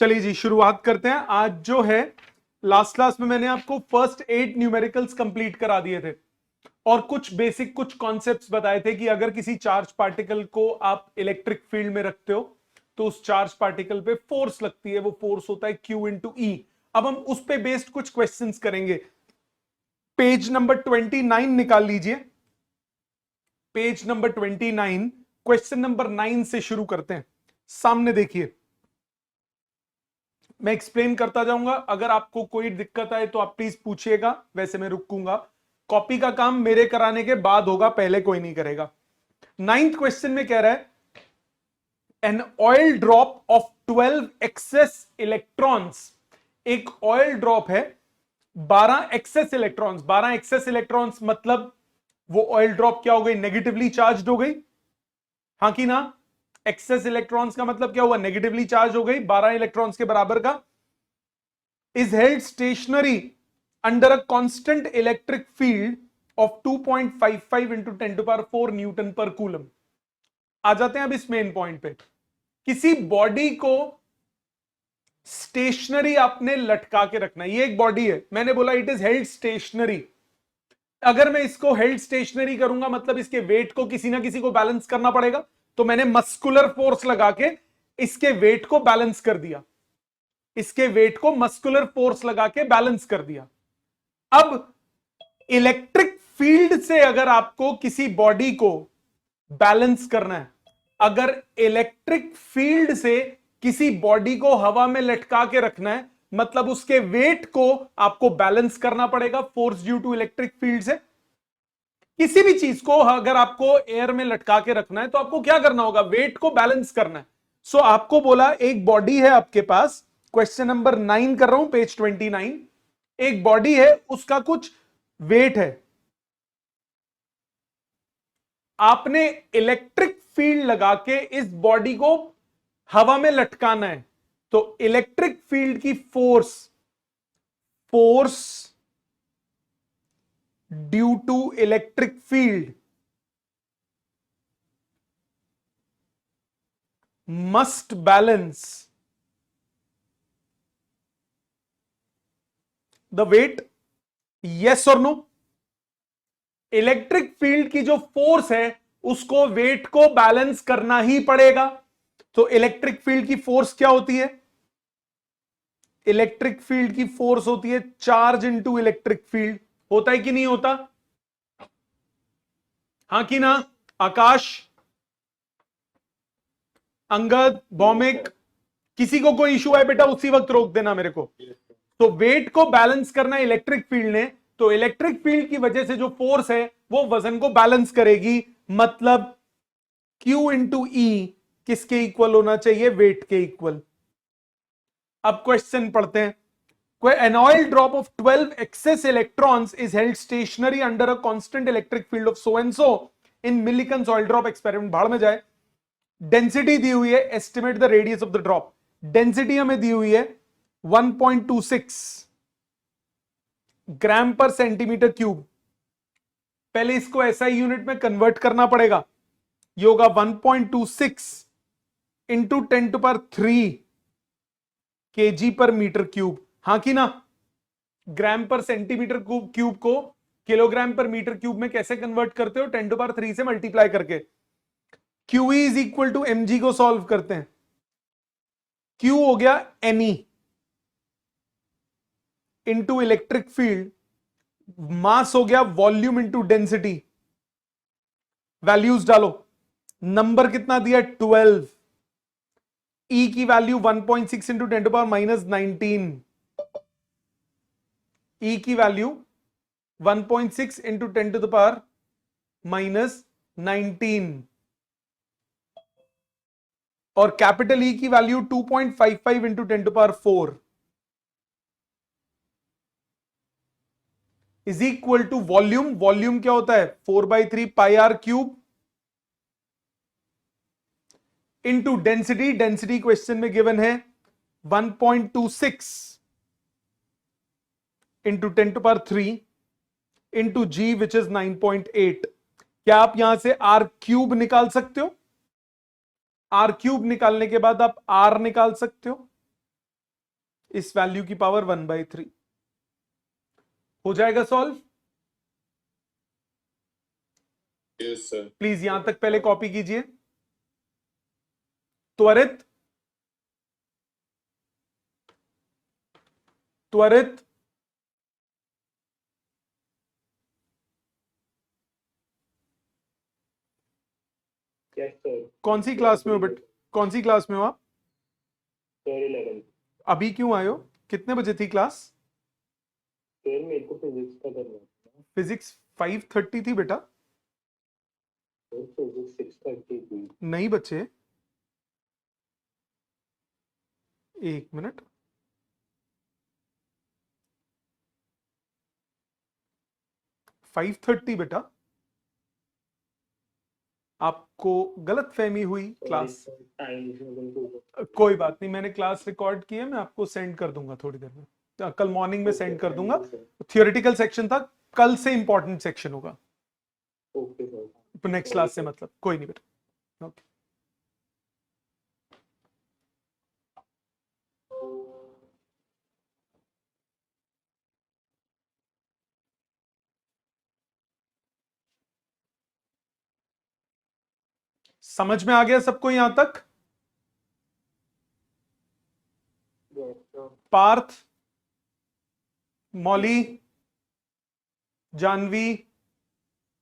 चलिए जी शुरुआत करते हैं। आज जो है लास्ट क्लास में मैंने आपको फर्स्ट 8 न्यूमेरिकल्स कंप्लीट करा दिए थे और कुछ बेसिक कुछ कॉन्सेप्ट्स बताए थे कि अगर किसी चार्ज पार्टिकल को आप इलेक्ट्रिक फील्ड में रखते हो तो उस चार्ज पार्टिकल पे फोर्स लगती है, वो फोर्स होता है Q इंटू ई। अब हम उस पे बेस्ड कुछ क्वेश्चंस करेंगे। पेज नंबर 29 निकाल लीजिए। पेज नंबर 29 क्वेश्चन नंबर 9 से शुरू करते हैं। सामने देखिए, मैं एक्सप्लेन करता जाऊंगा। अगर आपको कोई दिक्कत आए तो आप प्लीज पूछिएगा, वैसे मैं रुकूंगा। कॉपी का काम मेरे कराने के बाद होगा, पहले कोई नहीं करेगा। 9th क्वेश्चन में कह रहा है an oil drop of 12 excess electrons. एक ऑयल ड्रॉप है, 12 एक्सेस इलेक्ट्रॉन्स। 12 एक्सेस इलेक्ट्रॉन्स मतलब वो ऑयल ड्रॉप क्या हो गई? नेगेटिवली चार्ज हो गई, हाँ कि ना? एक्सेस इलेक्ट्रॉन्स का मतलब क्या हुआ? नेगेटिवली चार्ज हो गई, 12 इलेक्ट्रॉन्स के बराबर का। Is held stationary under a constant electric field of 2.55 into 10⁴ newton पर कूलम। आ जाते हैं अब इस मेन पॉइंट पे। किसी बॉडी को स्टेशनरी आपने लटका के रखना है। ये एक बॉडी है, मैंने बोला इट इज हेल्ड स्टेशनरी। अगर मैं इसको हेल्ड स्टेशनरी करूंगा मतलब इसके वेट को किसी ना किसी को बैलेंस करना पड़ेगा, तो मैंने मस्कुलर फोर्स लगा के इसके वेट को बैलेंस कर दिया। इसके वेट को मस्कुलर फोर्स लगा के बैलेंस कर दिया। अब इलेक्ट्रिक फील्ड से अगर आपको किसी बॉडी को बैलेंस करना है, अगर इलेक्ट्रिक फील्ड से किसी बॉडी को हवा में लटका के रखना है, मतलब उसके वेट को आपको बैलेंस करना पड़ेगा force due to electric field से। किसी भी चीज को अगर आपको एयर में लटका के रखना है तो आपको क्या करना होगा? वेट को बैलेंस करना है। सो आपको बोला एक बॉडी है आपके पास, क्वेश्चन नंबर 9 कर रहा हूं, पेज 29। एक बॉडी है, उसका कुछ वेट है, आपने इलेक्ट्रिक फील्ड लगा के इस बॉडी को हवा में लटकाना है। तो इलेक्ट्रिक फील्ड की force due to electric field must balance the weight. Yes और नो? इलेक्ट्रिक फील्ड की जो फोर्स है उसको वेट को बैलेंस करना ही पड़ेगा। तो इलेक्ट्रिक फील्ड की फोर्स क्या होती है? इलेक्ट्रिक फील्ड की फोर्स होती है चार्ज इनटू इलेक्ट्रिक फील्ड। होता है कि नहीं होता? हाँ कि ना? आकाश, अंगद, भौमिक, किसी को कोई इशू है बेटा उसी वक्त रोक देना मेरे को। तो वेट को बैलेंस करना है इलेक्ट्रिक फील्ड ने, तो इलेक्ट्रिक फील्ड की वजह से जो फोर्स है वो वजन को बैलेंस करेगी। मतलब Q इंटू ई किसके इक्वल होना चाहिए? वेट के इक्वल। अब क्वेश्चन पढ़ते हैं। An oil drop of 12 excess electrons is held stationary under a constant electric field of so and so in Millikan's oil drop experiment। भाड़ में जाए। डेंसिटी दी हुई है, estimate the radius of the drop. Density हमें दी हुई है 1.26 ग्राम पर centimetre cube. पहले इसको एसआई यूनिट में कन्वर्ट करना पड़ेगा। ये होगा 1.26 इंटू 10⁻³ केजी पर मीटर क्यूब, हाँ कि ना? ग्राम पर सेंटीमीटर क्यूब को किलोग्राम पर मीटर क्यूब में कैसे कन्वर्ट करते हो? 10⁻³ से मल्टीप्लाई करके। QE is equal to mg को सॉल्व करते हैं। Q हो गया Ne into electric field, mass हो गया वॉल्यूम इंटू डेंसिटी। वैल्यूज डालो। नंबर कितना दिया? 12। E की वैल्यू 1.6 इंटू 10⁻⁻19। E की वैल्यू 1.6 इंटू 10⁻⁻19 और कैपिटल E की value 2.55 into 10⁻⁴ is equal to volume. Volume क्या होता है? 4/3 πr³ into density. Density question में गिवन है 1.26 into 10⁻³ into ji which is 9.8। क्या आप यहां से r³ निकाल सकते हो? r³ निकालने के बाद आप r निकाल सकते हो। इस वैल्यू की पावर 1/3 हो जाएगा सॉल्व। Yes sir. प्लीज यहां तक पहले कॉपी कीजिए। त्वरित त्वरित यस सर। कौन सी क्लास में हो बेटा, कौन सी क्लास में हो आप? सर 11। अभी क्यों आए हो? कितने बजे थी क्लास? सर मेरे को फिजिक्स का करना है। फिजिक्स 5:30 थी बेटा। सर फिजिक्स 6:30 थी। नहीं बच्चे, एक मिनट। फाइव थर्टी बेटा, आपको गलत फहमी हुई क्लास। कोई बात नहीं, मैंने क्लास रिकॉर्ड की है, मैं आपको सेंड कर दूंगा थोड़ी देर में, कल मॉर्निंग में सेंड कर दूंगा। थियोरेटिकल सेक्शन था, कल से इंपॉर्टेंट सेक्शन होगा। Okay sir. नेक्स्ट क्लास से मतलब कोई नहीं बेटा। ओके। समझ में आ गया सबको यहां तक? Parth, Mauli, Janvi.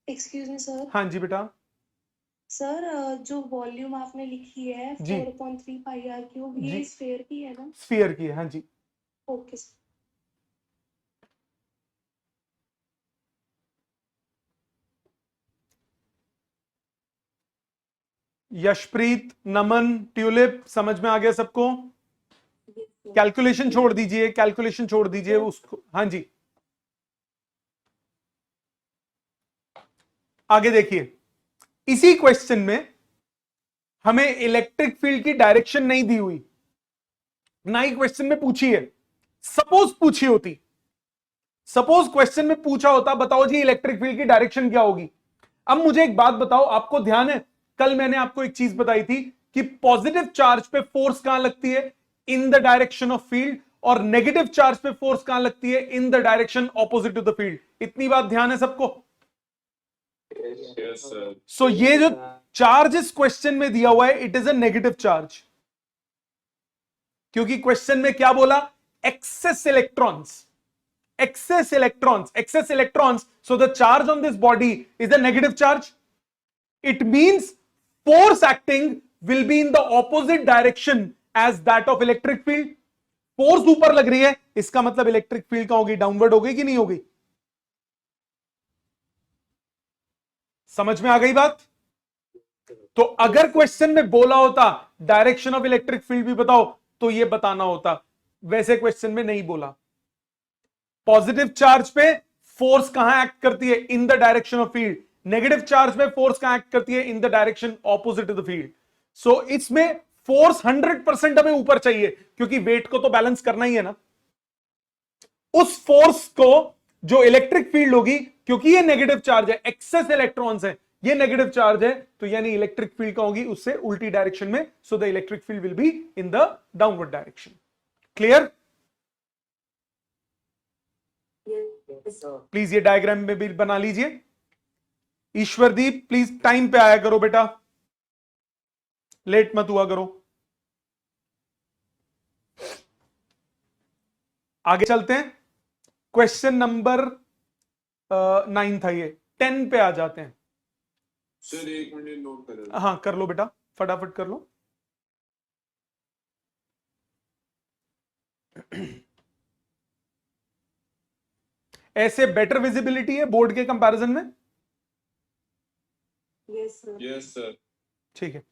Excuse me sir. हाँ जी बेटा। सर जो वॉल्यूम आपने लिखी है जी 4.3 पाई आर क्यूब, जी, ये स्फीयर की है ना? स्फीयर की है, हाँ जी। Okay sir. Yashpreet, Naman, Tulip, समझ में आ गया सबको? कैलकुलेशन छोड़ दीजिए, कैलकुलेशन छोड़ दीजिए उसको। हाँ जी, आगे देखिए। इसी क्वेश्चन में हमें इलेक्ट्रिक फील्ड की डायरेक्शन नहीं दी हुई, ना ही क्वेश्चन में पूछी है। सपोज पूछी होती, सपोज क्वेश्चन में पूछा होता बताओ जी इलेक्ट्रिक फील्ड की डायरेक्शन क्या होगी। अब मुझे एक बात बताओ, आपको ध्यान है कल मैंने आपको एक चीज बताई थी कि पॉजिटिव चार्ज पे फोर्स कहां लगती है? In the direction of field. और नेगेटिव चार्ज पे फोर्स कहां लगती है? In the direction opposite to the field. इतनी बात ध्यान है सबको? Yes sir. सो ये जो चार्ज इस क्वेश्चन में दिया हुआ है, it is a negative charge, क्योंकि क्वेश्चन में क्या बोला? Excess electrons, excess electrons, so the charge on this body is a negative charge. It means force acting will be in the opposite direction as that of electric field. Force ऊपर लग रही है, इसका मतलब electric field का होगी, downward होगी कि नहीं होगी? समझ में आ गई बात? तो अगर क्वेश्चन में बोला होता डायरेक्शन ऑफ इलेक्ट्रिक फील्ड भी बताओ, तो ये बताना होता। वैसे क्वेश्चन में नहीं बोला। पॉजिटिव चार्ज पे फोर्स कहां एक्ट करती है? In the direction of field. Negative charge पे फोर्स कहां एक्ट करती है? In the direction opposite to the field. So इसमें फोर्स 100% हमें ऊपर चाहिए, क्योंकि वेट को तो बैलेंस करना ही है ना। उस फोर्स को जो इलेक्ट्रिक फील्ड होगी, क्योंकि ये नेगेटिव चार्ज है, एक्सेस इलेक्ट्रॉन्स है, ये नेगेटिव चार्ज है, तो यानी इलेक्ट्रिक फील्ड का होगी उससे उल्टी डायरेक्शन में। So the electric field will be in the downward direction. Clear? Please ये डायग्राम में भी बना लीजिए। ईश्वरदीप प्लीज टाइम पे आया करो बेटा, लेट मत हुआ करो। आगे चलते हैं। क्वेश्चन नंबर 9 था ये, 10 पे आ जाते हैं। सर 1 मिनट नोट करें। हाँ कर लो बेटा, फटाफट कर लो। ऐसे बेटर विजिबिलिटी है बोर्ड के कंपैरिजन में? Yes sir. Yes sir. ठीक है।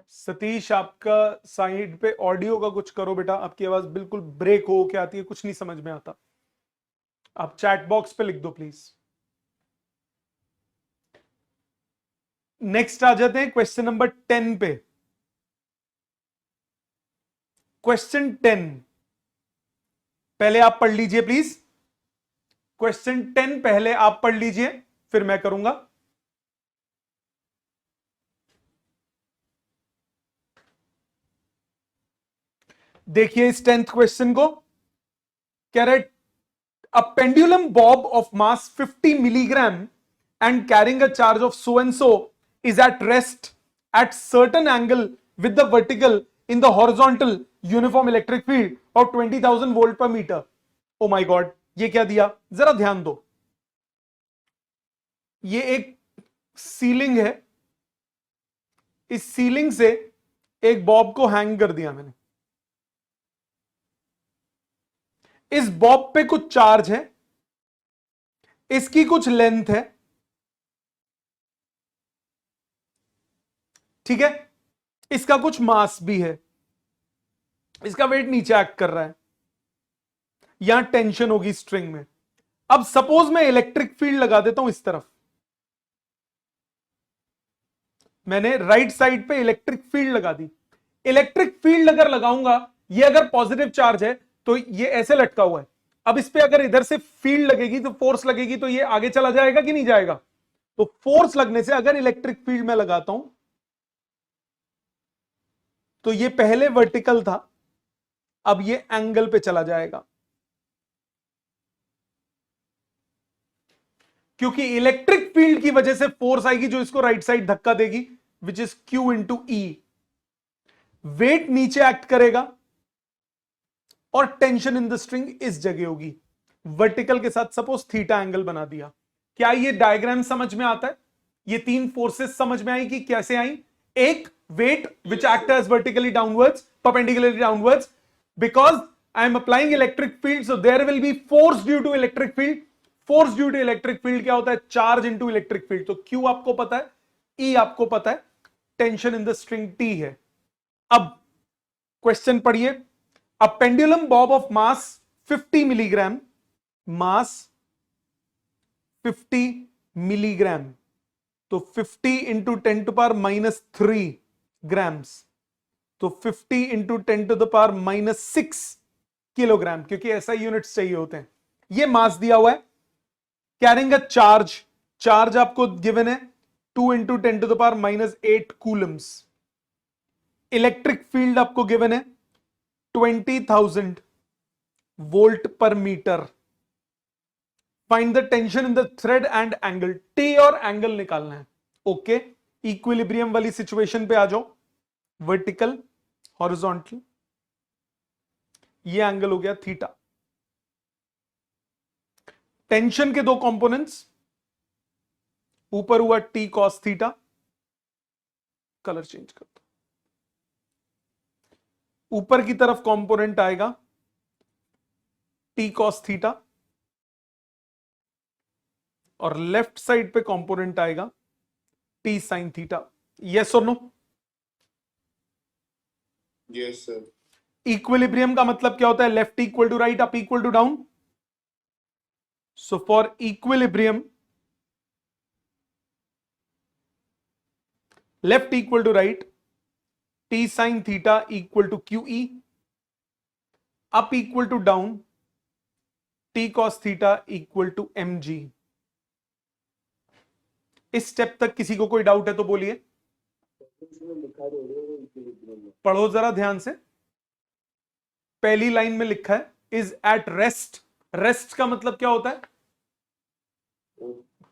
सतीश आपका साइड पे ऑडियो का कुछ करो बेटा, आपकी आवाज बिल्कुल ब्रेक हो के आती है, कुछ नहीं समझ में आता। आप चैट बॉक्स पे लिख दो प्लीज। नेक्स्ट आ जाते हैं क्वेश्चन नंबर 10 पे। क्वेश्चन 10 पहले आप पढ़ लीजिए प्लीज। क्वेश्चन 10 पहले आप पढ़ लीजिए, फिर मैं करूंगा। देखिए इस 10th क्वेश्चन को, कह रहे a pendulum bob of mass 50 milligram and carrying a charge of so and so is at rest at certain angle with the vertical in the horizontal uniform electric field of 20,000 volt per meter. Oh my god, ये क्या दिया, जरा ध्यान दो। ये एक ceiling है, इस सीलिंग से एक बॉब को हैंग कर दिया मैंने। इस बॉब पे कुछ चार्ज है, इसकी कुछ लेंथ है, ठीक है, इसका कुछ मास भी है, इसका वेट नीचे एक्ट कर रहा है, यहां टेंशन होगी स्ट्रिंग में। अब सपोज मैं इलेक्ट्रिक फील्ड लगा देता हूं इस तरफ, मैंने राइट साइड पे इलेक्ट्रिक फील्ड लगा दी। इलेक्ट्रिक फील्ड अगर लगाऊंगा, ये अगर पॉजिटिव चार्ज है तो ये ऐसे लटका हुआ है। अब इस पे अगर इधर से फील्ड लगेगी तो फोर्स लगेगी, तो ये आगे चला जाएगा कि नहीं जाएगा? तो फोर्स लगने से अगर इलेक्ट्रिक फील्ड में लगाता हूं तो ये पहले वर्टिकल था, अब ये एंगल पे चला जाएगा, क्योंकि इलेक्ट्रिक फील्ड की वजह से फोर्स आएगी जो इसको राइट साइड धक्का देगी, which is Q into E. Weight नीचे एक्ट करेगा और टेंशन इन द स्ट्रिंग इस जगह होगी, वर्टिकल के साथ सपोज थीटा एंगल बना दिया। क्या ये डायग्राम समझ में आता है? ये तीन फोर्सेस समझ में आई कि कैसे आई? एक, weight which act as vertically downwards, perpendicularly downwards, because I am applying electric field, so there will be force due to electric field. Force due to electric field क्या होता है? Charge into electric field. तो Q आपको पता है, E आपको पता है, tension in the string T है। अब क्वेश्चन पढ़िए। A pendulum bob of mass 50 milligram, mass 50 milligram, तो 50 into 10 to power minus 3 grams, तो 50 into 10 to the power minus 6 kilogram, क्योंकि ऐसा यूनिट्स चाहिए होते हैं। ये मास दिया हुआ है। कैरिंग अ चार्ज, चार्ज आपको गिवन है 2 into 10 to the power minus 8 coulombs. Electric field आपको गिवन है 20,000 वोल्ट पर metre. Find the tension in the thread and angle. T और एंगल निकालना है। ओके, इक्विलिब्रियम वाली सिचुएशन पे आ जाओ। वर्टिकल, हॉरिजॉन्टल, ये एंगल हो गया थीटा। टेंशन के दो कंपोनेंट्स, ऊपर हुआ T cos theta, colour change कर दो। ऊपर की तरफ कंपोनेंट आएगा टी कॉस थीटा और लेफ्ट साइड पे कंपोनेंट आएगा टी साइन थीटा। यस और नो? Yes sir. इक्विलिब्रियम का मतलब क्या होता है? Left equal to right, up equal to down. So for equilibrium, left equal to right, T sine theta equal to Q E, up equal to down, T cos theta equal to M g. इस step तक किसी को कोई doubt है तो बोलिए। पढ़ो जरा ध्यान से। पहली लाइन में लिखा है इज एट रेस्ट। रेस्ट का मतलब क्या होता है?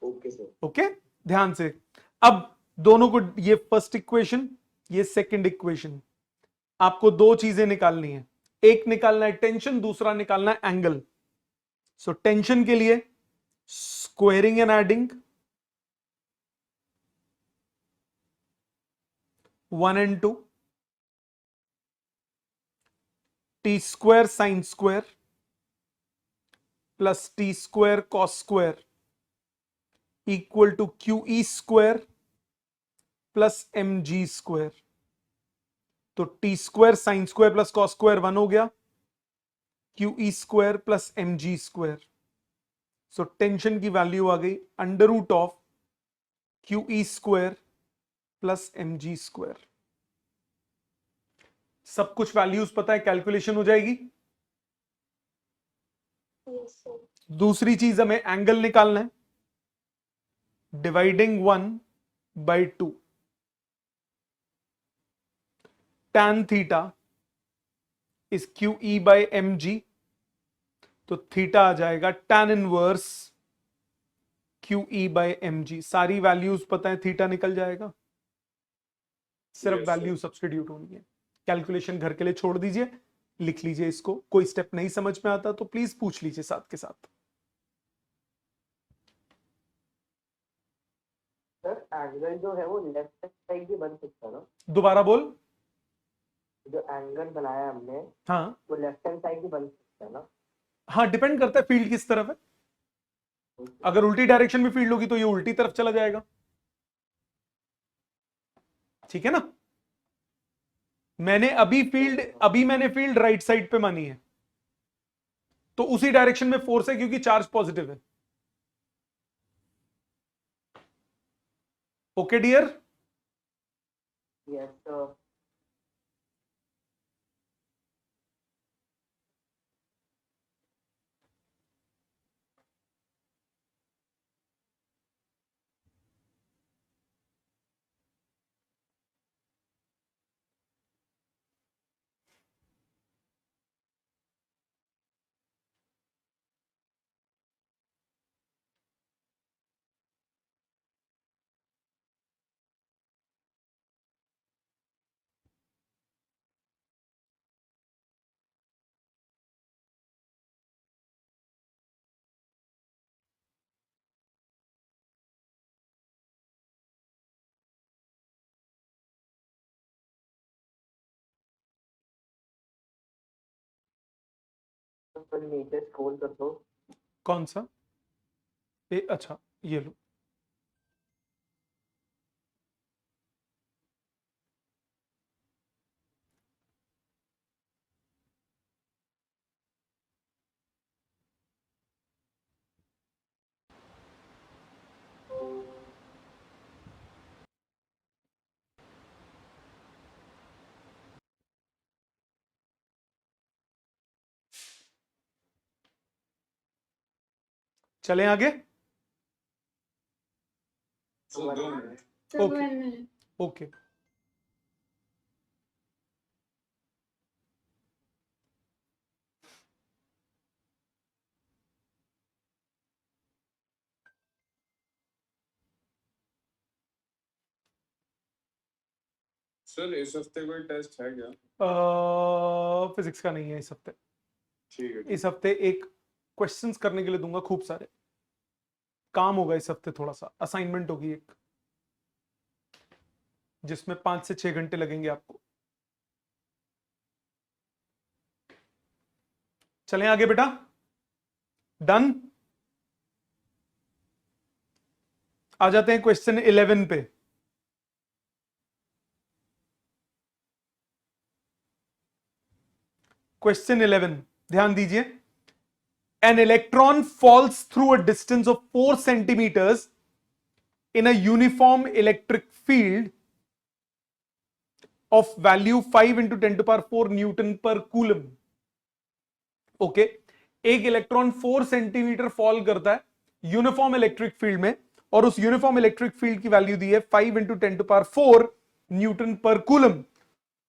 Okay sir. ओके, ध्यान से। अब दोनों को, ये फर्स्ट इक्वेशन, ये सेकंड इक्वेशन, आपको दो चीजें निकालनी है। एक निकालना है टेंशन, दूसरा निकालना है एंगल। सो टेंशन के लिए squaring and adding 1 and 2, T square sine square plus T square cos square equal to Q E square plus M G square. तो T square sine square plus cos square 1 हो गया, Q E square plus M G square. So tension की value आ गई under root of Q E square plus M G square. सब कुछ values पता है, कैलकुलेशन हो जाएगी। Yes sir. दूसरी चीज हमें एंगल निकालना है, dividing 1/2 tan theta is QE/mg, तो थीटा आ जाएगा tan इनवर्स QE/mg। सारी वैल्यूज पता है, थीटा निकल जाएगा, सिर्फ Yes, sir. वैल्यू सब्स्टिट्यूट होनी है। कैलकुलेशन घर के लिए छोड़ दीजिए, लिख लीजिए इसको। कोई स्टेप नहीं समझ में आता तो प्लीज पूछ लीजिए साथ के साथ। सर एंगल जो है वो लेफ्ट साइड भी बन सकता है ना? दोबारा बोल। जो एंगल बनाया हमने हाँ वो लेफ्ट हैंड साइड भी बन सकता है ना? हाँ, डिपेंड करता है फील्ड किस तरफ है। अगर उल्टी डायरेक्शन में फील्ड होगी तो ये उल्टी तरफ चला जाएगा, ठीक है ना। अभी मैंने फील्ड राइट साइड पे मानी है, तो उसी डायरेक्शन में फोर्स है क्योंकि चार्ज पॉजिटिव है। Okay dear. Yes sir. तो नीचे स्क्रॉल कर दो। कौन सा? अच्छा ये लो। चलें आगे। Okay okay. सर इस हफ्ते कोई टेस्ट है क्या? फिजिक्स का नहीं है इस हफ्ते। ठीक है। इस हफ्ते एक क्वेश्चंस करने के लिए दूंगा, खूब सारे काम होगा इस हफ्ते। थोड़ा सा असाइनमेंट होगी एक, जिसमें 5 से 6 घंटे लगेंगे आपको। चलें आगे बेटा। डन। आ जाते हैं क्वेश्चन 11 पे। क्वेश्चन 11 ध्यान दीजिए। An electron falls through a distance of 4 centimeters in a uniform electric field of value 5 into 10 to the power 4 Newton per coulomb. Okay एक इलेक्ट्रॉन 4 सेंटीमीटर फॉल करता है यूनिफॉर्म इलेक्ट्रिक फील्ड में, और उस uniform electric field की value दी है 5 into 10 to the power 4 Newton पर coulomb.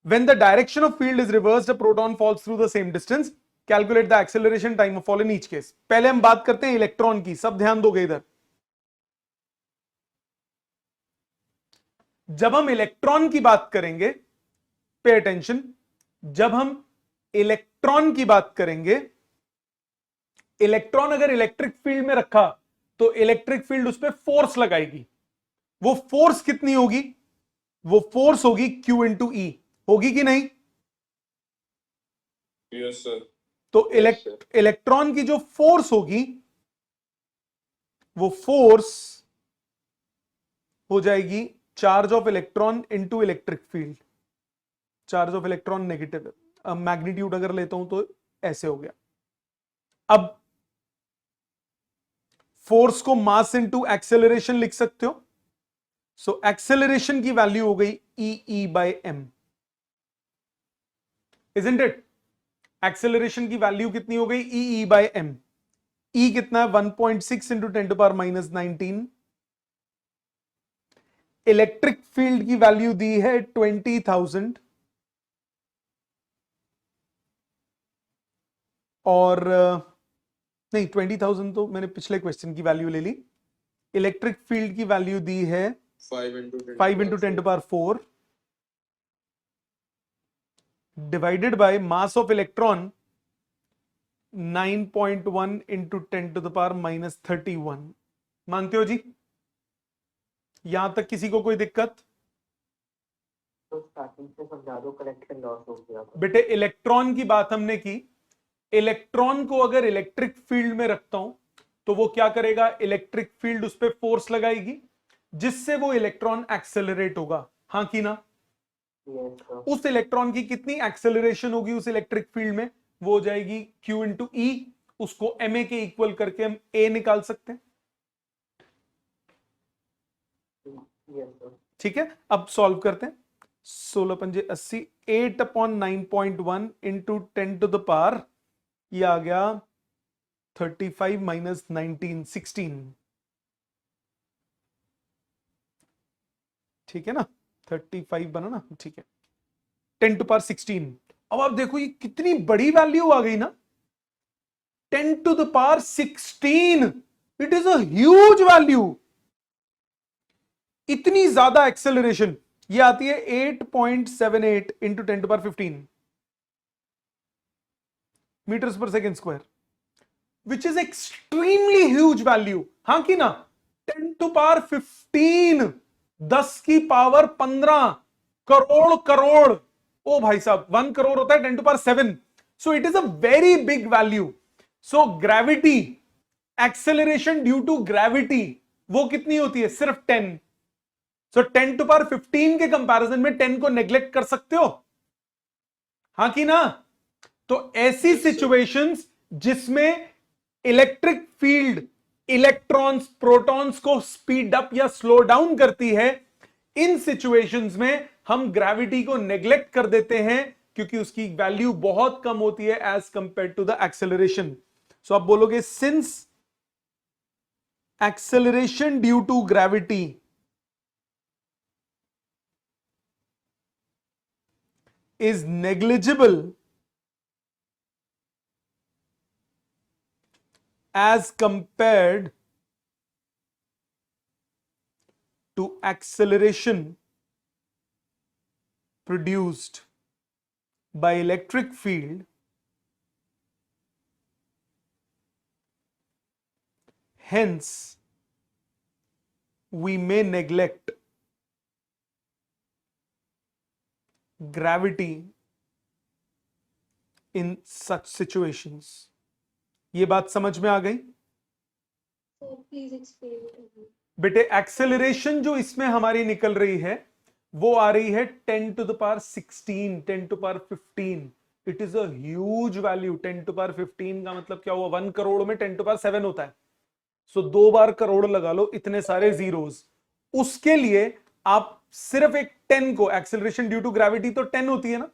When the direction of field is reversed, a proton falls through the same distance. Calculate the acceleration time of fall in each case. पहले हम बात करते हैं electron की, सब ध्यान दोगे इधर। जब हम इलेक्ट्रॉन की बात करेंगे, पे अटेंशन, जब हम इलेक्ट्रॉन की बात करेंगे, इलेक्ट्रॉन अगर इलेक्ट्रिक फील्ड में रखा तो इलेक्ट्रिक फील्ड उस पर फोर्स लगाएगी। वो फोर्स कितनी होगी? वो फोर्स होगी Q into E। होगी कि नहीं? Yes sir. तो Yes, sir. इलेक्ट्रॉन की जो फोर्स होगी वो फोर्स हो जाएगी charge of electron into electric field. Charge of electron negative है, अब मैग्नीट्यूड अगर लेता हूं तो ऐसे हो गया। अब फोर्स को मास इनटू एक्सेलरेशन लिख सकते हो। सो एक्सेलरेशन की वैल्यू हो गई E/m। Isn't it? एक्सेलरेशन की वैल्यू कितनी हो गई? ई बाय एम। ई कितना है? 1.6 इंटू 10⁻19। इलेक्ट्रिक फील्ड की वैल्यू दी है 20,000 और नहीं 20,000 तो मैंने पिछले क्वेश्चन की वैल्यू ले ली। इलेक्ट्रिक फील्ड की वैल्यू दी है 5 into 10⁴ divided by mass of electron 9.1 into 10⁻31। मानते हो जी? यहां तक किसी को कोई दिक्कत? तो स्टार्टिंग से समझा दो, कनेक्शन लॉस हो गया था। बेटे इलेक्ट्रॉन की बात हमने की। इलेक्ट्रॉन को अगर इलेक्ट्रिक फील्ड में रखता हूं तो वो क्या करेगा? इलेक्ट्रिक फील्ड उस पर फोर्स लगाएगी जिससे वो इलेक्ट्रॉन एक्सेलरेट होगा, हाँ कि ना? Yes sir. उस इलेक्ट्रॉन की कितनी एक्सेलरेशन होगी उस इलेक्ट्रिक फील्ड में? वो हो जाएगी Q इंटू ई। उसको ma के इक्वल करके हम a निकाल सकते हैं। Yes sir. ठीक है, अब सॉल्व करते हैं। 16 पंजे 80, 8/9.1 इंटू 10⁻, ये आ गया 35 माइनस 19, 16। ठीक है ना? 35 बना ना? ठीक है, 10⁻16। अब आप देखो ये कितनी बड़ी वैल्यू आ गई ना, 10⁻16। It is a huge value. इतनी ज्यादा एक्सेलरेशन ये आती है 8.78 इंटू 10⁻15 मीटर्स पर second square, which is extremely huge value, हाँ कि ना? 10⁻15, 10⁻15 करोड़ करोड़। ओ भाई साहब, 1 करोड़ होता है 10⁻7। So it is a very big value. So gravity, acceleration due to gravity, वो कितनी होती है? सिर्फ 10। सो 10⁻15 के कंपैरिजन में 10 को नेग्लेक्ट कर सकते हो, हाँ कि ना? तो ऐसी सिचुएशंस जिसमें इलेक्ट्रिक फील्ड इलेक्ट्रॉन्स प्रोटॉन्स को स्पीड अप या स्लो डाउन करती है, इन सिचुएशंस में हम ग्रेविटी को नेग्लेक्ट कर देते हैं क्योंकि उसकी वैल्यू बहुत कम होती है as compare to the acceleration. So आप बोलोगे since acceleration due to gravity is negligible as compared to acceleration produced by electric field, hence we may neglect gravity in such situations। ये बात समझ में आ गई? So please explain it again. बेटे acceleration जो इसमें हमारी निकल रही है वो आ रही है 10⁻16, 10⁻15। It is a huge value. 10⁻15 का मतलब क्या हुआ? 1 करोड़ में 10⁻7 होता है। सो 2 बार करोड़ लगा लो, इतने सारे जीरोस। उसके लिए आप सिर्फ एक 10 को, एक्सेलरेशन ड्यू टू ग्रेविटी तो 10 होती है ना,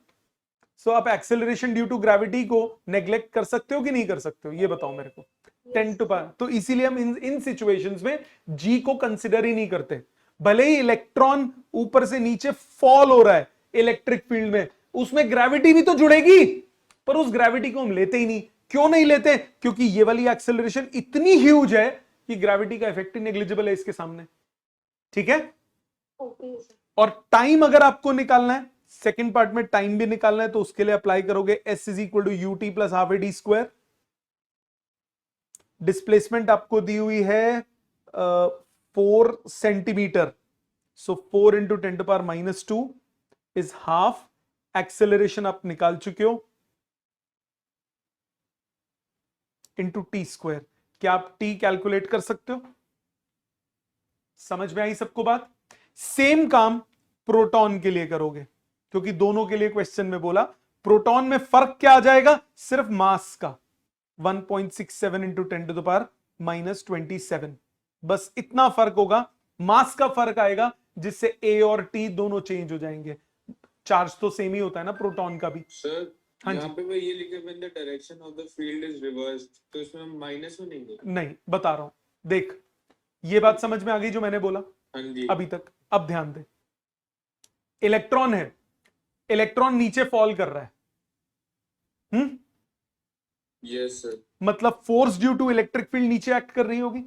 सो आप एक्सेलरेशन ड्यू टू ग्रेविटी को नेग्लेक्ट कर सकते हो कि नहीं कर सकते हो? ये बताओ मेरे को। 10⁻, तो इसीलिए हम इन सिचुएशंस में जी को कंसिडर ही नहीं करते। भले ही इलेक्ट्रॉन ऊपर से नीचे फॉल हो रहा है इलेक्ट्रिक फील्ड में, उसमें ग्रेविटी भी तो जुड़ेगी, पर उस ग्रेविटी को हम लेते ही नहीं। क्यों नहीं लेते? क्योंकि ये वाली एक्सेलरेशन इतनी ह्यूज है कि ग्रेविटी का इफेक्ट ही नेग्लिजिबल है इसके सामने। ठीक है? Okay, sir. और टाइम अगर आपको निकालना है, सेकेंड पार्ट में टाइम भी निकालना है, तो उसके लिए अप्लाई करोगे S is equal to UT plus half AD square. Displacement आपको दी हुई है 4 centimetre, so 4 into 10⁻2 is half. Acceleration आप निकाल चुके हो, इंटू टी स्क्वायर। क्या आप टी कैलकुलेट कर सकते हो? समझ में आई सबको बात? सेम काम प्रोटॉन के लिए करोगे, क्योंकि दोनों के लिए क्वेश्चन में बोला। प्रोटॉन में फर्क क्या आ जाएगा? सिर्फ मास का, 1.67 इंटू 10⁻27, बस इतना फर्क होगा। मास का फर्क आएगा जिससे ए और टी दोनों चेंज हो जाएंगे। चार्ज तो सेम ही होता है ना प्रोटॉन का भी। सर हाँ यहाँ जी, पे वो ये लिखे when the direction of the field is reversed, तो इसमें माइनस में नहीं है। नहीं बता रहा हूं, देख ये बात समझ में आ गई जो मैंने बोला हाँ जी। अभी तक। अब ध्यान दे, इलेक्ट्रॉन है, इलेक्ट्रॉन नीचे फॉल कर रहा है, यस सर। मतलब force due to electric field नीचे एक्ट कर रही होगी,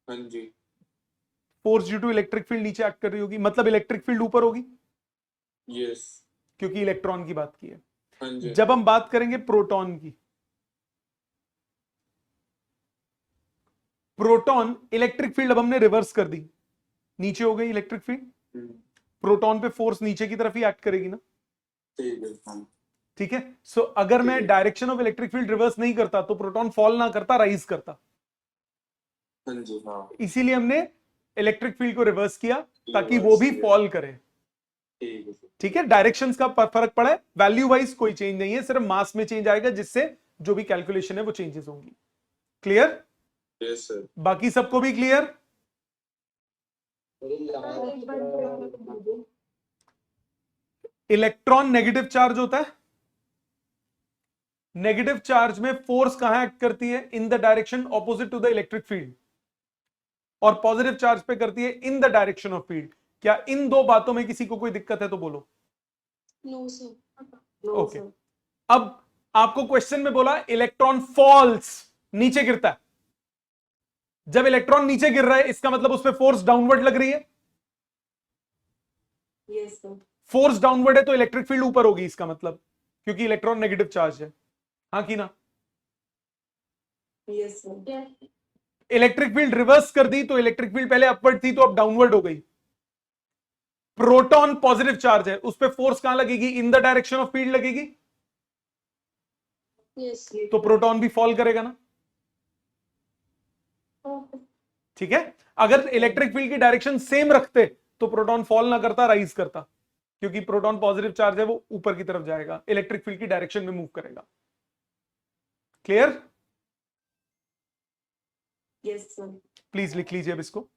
हाँ जी। Force due to electric field नीचे एक्ट कर रही होगी, मतलब इलेक्ट्रिक फील्ड ऊपर होगी, यस। क्योंकि इलेक्ट्रॉन की बात की है। हाँ जी। जब हम बात करेंगे प्रोटॉन की, प्रोटॉन इलेक्ट्रिक फील्ड अब हमने रिवर्स कर दी, नीचे हो गई इलेक्ट्रिक फील्ड, प्रोटॉन पे फोर्स नीचे की तरफ ही एक्ट करेगी ना, ठीक है। हाँ ठीक है। सो अगर मैं direction of electric field reverse नहीं करता तो प्रोटॉन फॉल ना करता, राइज करता, हाँ जी। हाँ इसीलिए हमने इलेक्ट्रिक फील्ड को रिवर्स किया ताकि वो भी फॉल करे, ठीक है सर। ठीक है। डायरेक्शंस का फर्क पड़ा है, वैल्यू वाइज कोई चेंज नहीं है, सिर्फ मास में चेंज आएगा जिससे जो भी कैलकुलेशन है वो चेंजेस होंगी। क्लियर? Yes sir. बाकी सबको भी क्लियर? इलेक्ट्रॉन नेगेटिव चार्ज होता है, नेगेटिव चार्ज में फोर्स कहां एक्ट करती है? In the direction opposite to the electric field, और पॉजिटिव चार्ज पे करती है in the direction of field. क्या इन दो बातों में किसी को कोई दिक्कत है तो बोलो। No sir. ओके, अब आपको क्वेश्चन में बोला इलेक्ट्रॉन फॉल्स, नीचे गिरता है। जब इलेक्ट्रॉन नीचे गिर रहा है इसका मतलब उस पर फोर्स डाउनवर्ड लग रही है, यस सर। फोर्स डाउनवर्ड है तो इलेक्ट्रिक फील्ड ऊपर होगी इसका मतलब, क्योंकि इलेक्ट्रॉन नेगेटिव चार्ज है। हाँ कि ना? Yes sir. Electric field reverse कर दी तो इलेक्ट्रिक फील्ड पहले अपवर्ड थी तो अब डाउनवर्ड हो गई। प्रोटॉन पॉजिटिव चार्ज है, उस पर फोर्स कहां लगेगी? इन द डायरेक्शन ऑफ फील्ड लगेगी, यस तो प्रोटॉन भी फॉल करेगा ना, ठीक है। अगर इलेक्ट्रिक फील्ड की डायरेक्शन सेम रखते तो प्रोटॉन फॉल ना करता, राइज करता, क्योंकि प्रोटॉन पॉजिटिव चार्ज है, वो ऊपर की तरफ जाएगा, इलेक्ट्रिक फील्ड की डायरेक्शन में मूव करेगा। क्लियर? Yes sir. प्लीज लिख लीजिए अब इसको।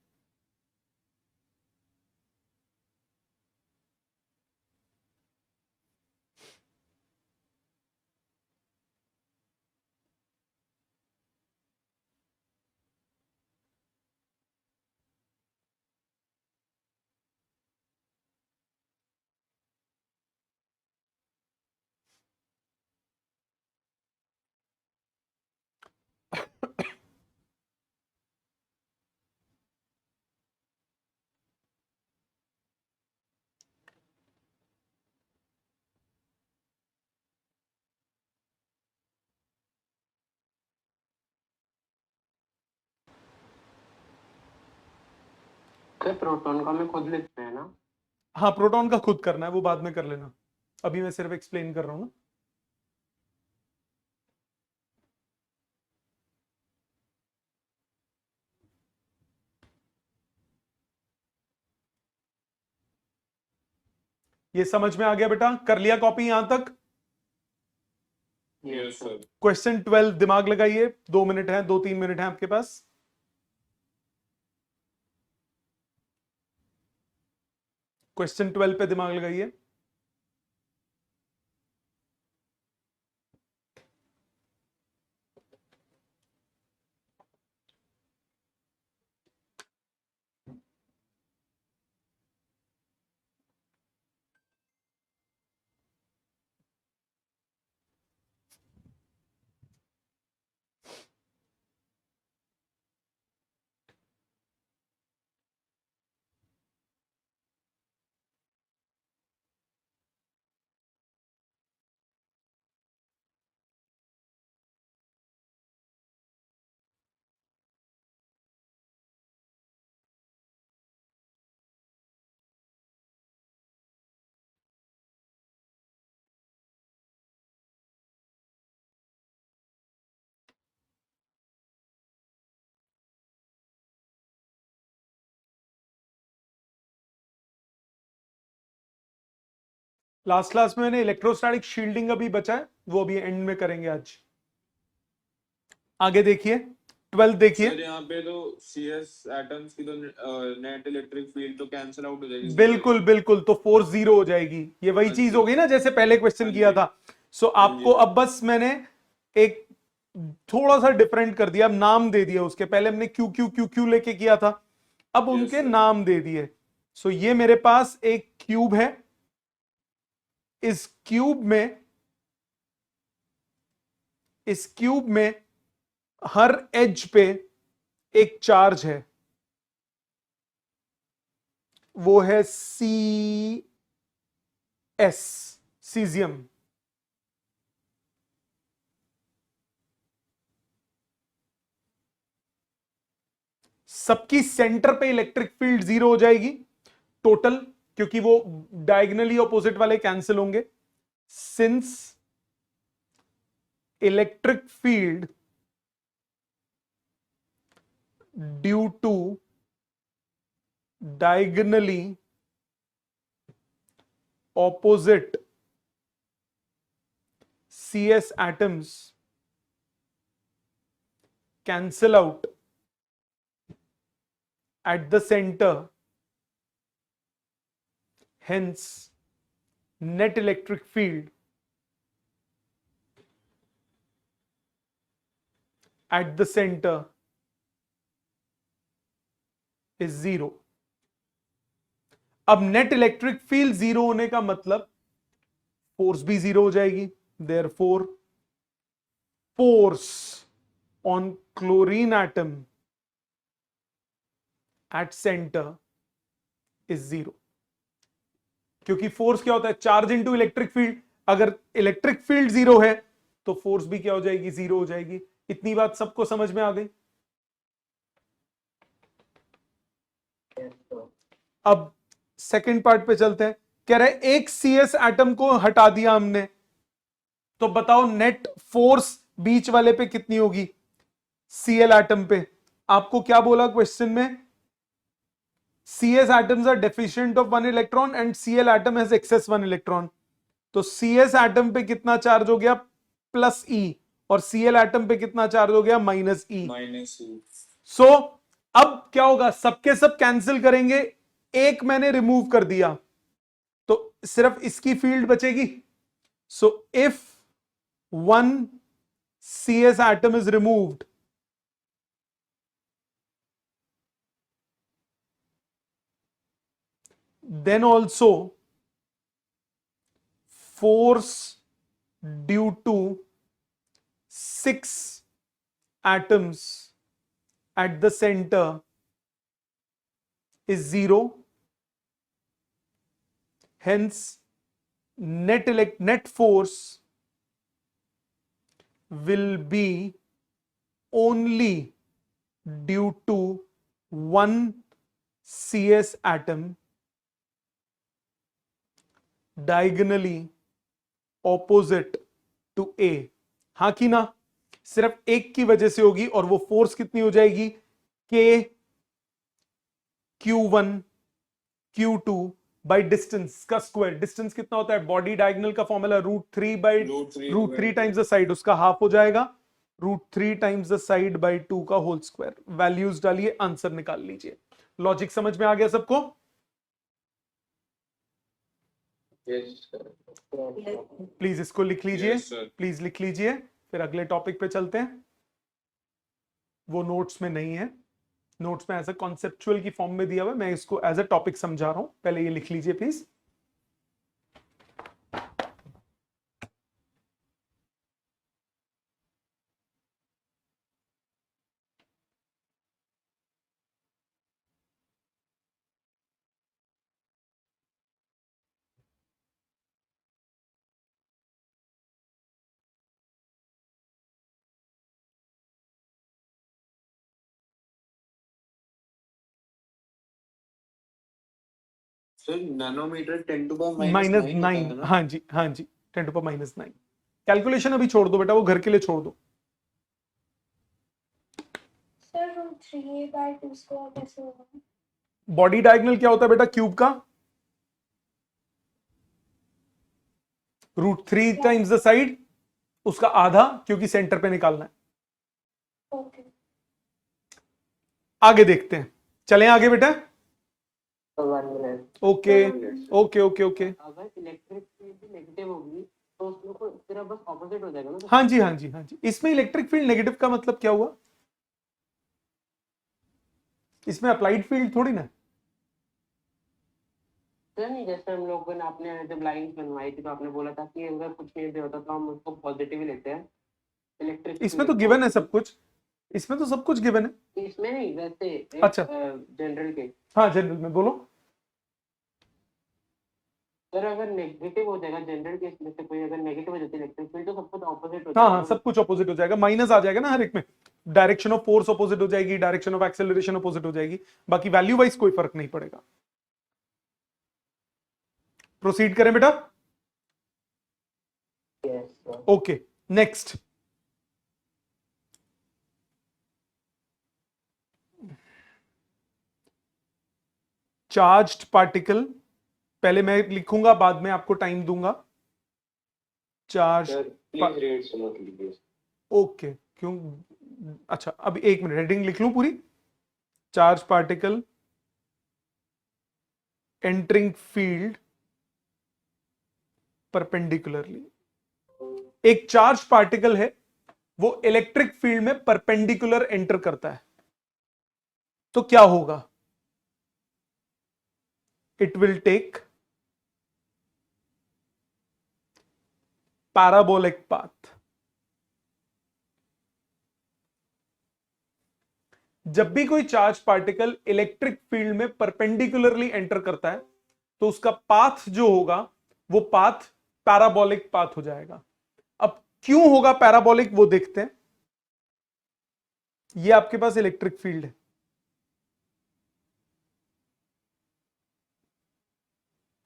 तो प्रोटॉन का मैं खुद लिखते हैं ना? हाँ, प्रोटॉन का खुद करना है, वो बाद में कर लेना, अभी मैं सिर्फ एक्सप्लेन कर रहा हूं ना। ये समझ में आ गया बेटा? कर लिया कॉपी यहां तक? Yes sir. क्वेश्चन 12 दिमाग लगाइए, 2 मिनट है, 2-3 मिनट है आपके पास। क्वेश्चन 12 पे दिमाग लगाइए। लास्ट क्लास में मैंने इलेक्ट्रोस्टैटिक शील्डिंग अभी बचा है, वो अभी एंड में करेंगे आज। आगे देखिए 12 देखिए। सर यहाँ पे तो CS एटम्स की तो नेट इलेक्ट्रिक फील्ड तो कैंसिल आउट हो जाएगी। बिल्कुल बिल्कुल, तो फोर्स जीरो हो जाएगी। ये वही हाँ चीज जी। हो गई ना जैसे पहले क्वेश्चन हाँ किया जी। था सो आपको अब बस मैंने एक थोड़ा सा डिफरेंट कर दिया, अब नाम दे दिया उसके, पहले हमने क्यू क्यू क्यू क्यू लेके किया था, अब उनके sir. नाम दे दिए। सो ये मेरे पास एक क्यूब है, इस क्यूब में हर एज पे एक चार्ज है, वो है सी एस, सीजियम। सबकी सेंटर पे इलेक्ट्रिक फील्ड 0 हो जाएगी टोटल, क्योंकि वो डायगनली ऑपोजिट वाले कैंसिल होंगे। Since electric field due to diagonally opposite CS atoms cancel out at the center, hence net electric field at the center is 0। अब net electric field 0 होने का मतलब फोर्स भी 0 हो जाएगी, therefore force on chlorine atom at centre is 0। क्योंकि force क्या होता है, चार्ज इनटू इलेक्ट्रिक फील्ड, अगर इलेक्ट्रिक फील्ड 0 है तो फोर्स भी क्या हो जाएगी, 0 हो जाएगी। इतनी बात सबको समझ में आ गई। Yes, sir. अब सेकंड पार्ट पे चलते हैं। कह रहे एक सीएस एटम को हटा दिया हमने, तो बताओ नेट फोर्स बीच वाले पे कितनी होगी, सीएल एटम पे। आपको क्या बोला क्वेश्चन में, CS atoms are deficient of 1 electron and Cl atom has excess 1 electron. तो सीएस एटम पे कितना चार्ज हो गया, प्लस ई, और सीएल एटम पे कितना चार्ज हो गया, माइनस ई। सो अब क्या होगा, सबके सब कैंसिल करेंगे, एक मैंने रिमूव कर दिया तो सिर्फ इसकी फील्ड बचेगी। So if 1 CS atom is removed, then also force due to 6 atoms at the center is 0, hence net force will be only due to 1 CS atom diagonally opposite to A। हाँ कि ना, सिर्फ एक की वजह से होगी, और वो फोर्स कितनी हो जाएगी, K Q1 Q2 by distance का स्क्वायर। डिस्टेंस कितना होता है, बॉडी डायगोनल का फॉर्मूला √3 टाइम्स द साइड, उसका हाफ हो जाएगा, √3 टाइम्स द साइड बाई 2 का होल स्क्वायर। वैल्यूज डालिए, आंसर निकाल लीजिए। लॉजिक समझ में आ गया सबको? प्लीज इसको लिख लीजिए, प्लीज लिख लीजिए, फिर अगले टॉपिक पे चलते हैं। वो नोट्स में नहीं है, नोट्स में एज अ कॉन्सेप्चुअल की फॉर्म में दिया हुआ है, मैं इसको एज अ टॉपिक समझा रहा हूं, पहले ये लिख लीजिए प्लीज। नैनोमीटर 10 to the -9, हाँ जी हाँ जी, 10 to the -9। कैलकुलेशन अभी छोड़ दो बेटा, वो घर के लिए छोड़ दो। सर √3a/2 स्क्वायर कैसे होगा? बॉडी डायगोनल क्या होता है बेटा क्यूब का, √3 टाइम्स द साइड, उसका आधा, क्योंकि सेंटर पे निकालना है। ओके आगे देखते हैं, चलें आगे बेटा। So 1 minute. Okay okay okay okay. अगर इलेक्ट्रिक फील्ड नेगेटिव होगी तो उसमें को सिर्फ जाएगा, बस ऑपोजिट हो जाएगा ना। हाँ जी हाँ जी हाँ जी। इसमें इलेक्ट्रिक फील्ड नेगेटिव का मतलब क्या हुआ? इसमें अप्लाइड फील्ड थोड़ी ना। सर नहीं, जैसे हम लोग ने आपने जब लाइंस बनवाई थी तो आपने बोला था कि अगर कुछ नहीं भी होता तो हम उसको पॉजिटिव ही लेते हैं इलेक्ट्रिक इसमें तो गिवन है सब कुछ, इसमें तो सब कुछ गिवन है। इसमें नहीं, वैसे अच्छा। जनरल के। हाँ जनरल में बोलो। सर अगर नेगेटिव हो जाएगा जनरल केस में से, कोई अगर नेगेटिव हो जाती है इलेक्ट्रिक फील्ड तो सब कुछ ऑपोजिट हो हाँ जाएगा। हाँ सब कुछ ऑपोजिट हो जाएगा, माइनस आ जाएगा ना हर एक में। डायरेक्शन ऑफ फोर्स ऑपोजिट हो जाएगी, डायरेक्शन ऑफ एक्सेलरेशन ऑपोजिट हो जाएगी, बाकी वैल्यू वाइज कोई फर्क नहीं पड़ेगा। प्रोसीड करें बेटा। Yes sir. Okay next. Charged particle, पहले मैं लिखूंगा बाद में आपको टाइम दूंगा। चार्ज, सर प्लीज रीड सुनो लीजिए। ओके क्यों? अच्छा अब एक मिनट, हेडिंग लिख लूं पूरी। Charge particle entering field perpendicularly. एक चार्ज पार्टिकल है, वो इलेक्ट्रिक फील्ड में परपेंडिकुलर एंटर करता है, तो क्या होगा? It will take parabolic path. जब भी कोई चार्ज पार्टिकल इलेक्ट्रिक फील्ड में परपेंडिकुलरली एंटर करता है तो उसका पाथ जो होगा वो पाथ पैराबोलिक पाथ हो जाएगा। अब क्यों होगा पैराबोलिक वो देखते हैं। ये आपके पास इलेक्ट्रिक फील्ड है,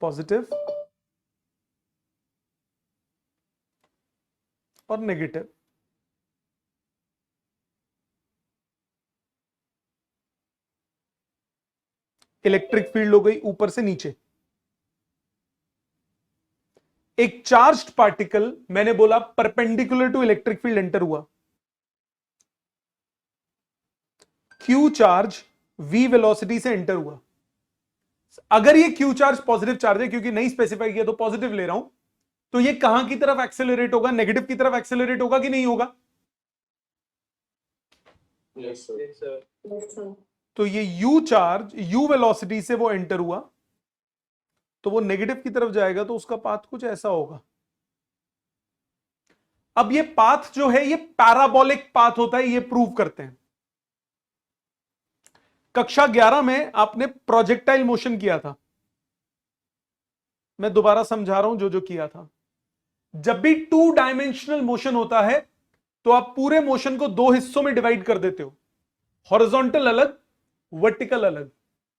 पॉजिटिव और नेगेटिव। इलेक्ट्रिक फील्ड हो गई ऊपर से नीचे। एक चार्ज्ड पार्टिकल, मैंने बोला perpendicular to electric field enter हुआ, क्यू चार्ज v वेलोसिटी से एंटर हुआ। अगर ये क्यू चार्ज पॉजिटिव चार्ज है, क्योंकि नहीं स्पेसिफाई किया तो पॉजिटिव ले रहा हूं, तो ये कहां की तरफ एक्सेलरेट होगा? नेगेटिव की तरफ एक्सेलरेट होगा कि नहीं होगा? Yes sir. तो ये u चार्ज u वेलोसिटी से वो एंटर हुआ तो वो नेगेटिव की तरफ जाएगा, तो उसका पाथ कुछ ऐसा होगा। अब ये पाथ जो है ये पैराबोलिक पाथ होता है, ये प्रूव करते हैं। कक्षा 11 में आपने प्रोजेक्टाइल मोशन किया था, मैं दोबारा समझा रहा हूं जो जो किया था। जब भी 2 डायमेंशनल मोशन होता है तो आप पूरे मोशन को 2 हिस्सों में डिवाइड कर देते हो, हॉरिजॉन्टल अलग, वर्टिकल अलग।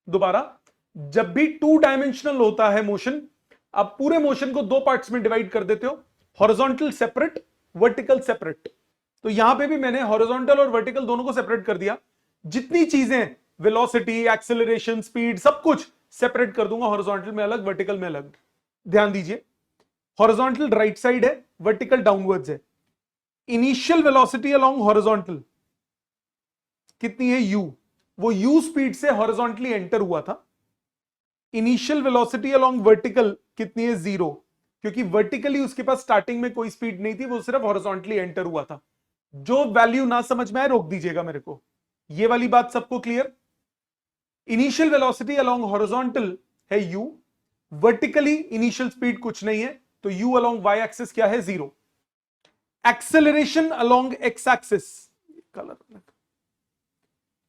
दोबारा, जब भी 2 डायमेंशनल होता है मोशन, आप पूरे मोशन को 2 पार्ट्स में डिवाइड कर देते हो, हॉरिजॉन्टल सेपरेट, वर्टिकल सेपरेट। तो यहां पे भी मैंने हॉरिजॉन्टल और वर्टिकल दोनों को सेपरेट कर दिया। जितनी चीजें वेलोसिटी, एक्सेलरेशन, स्पीड, सब कुछ सेपरेट कर दूंगा, हॉरिजॉन्टल में अलग, वर्टिकल में अलग। ध्यान दीजिए, हॉरिजॉन्टल राइट साइड है, वर्टिकल डाउनवर्ड्स है। इनिशियल वेलोसिटी अलोंग हॉरिजॉन्टल कितनी है? u। वो u स्पीड से हॉरिजॉन्टली एंटर हुआ था। इनिशियल वेलोसिटी अलोंग वर्टिकल कितनी है? 0, क्योंकि वर्टिकली उसके पास स्टार्टिंग में कोई स्पीड नहीं थी, वो सिर्फ हॉरिजॉन्टली एंटर हुआ था। जो वैल्यू ना समझ में आए रोक दीजिएगा मेरे को। ये वाली बात सबको clear? Initial velocity along horizontal है u, वर्टिकली इनिशियल स्पीड कुछ नहीं है, तो u अलोंग y एक्सिस क्या है? 0। Acceleration along x axis, colour,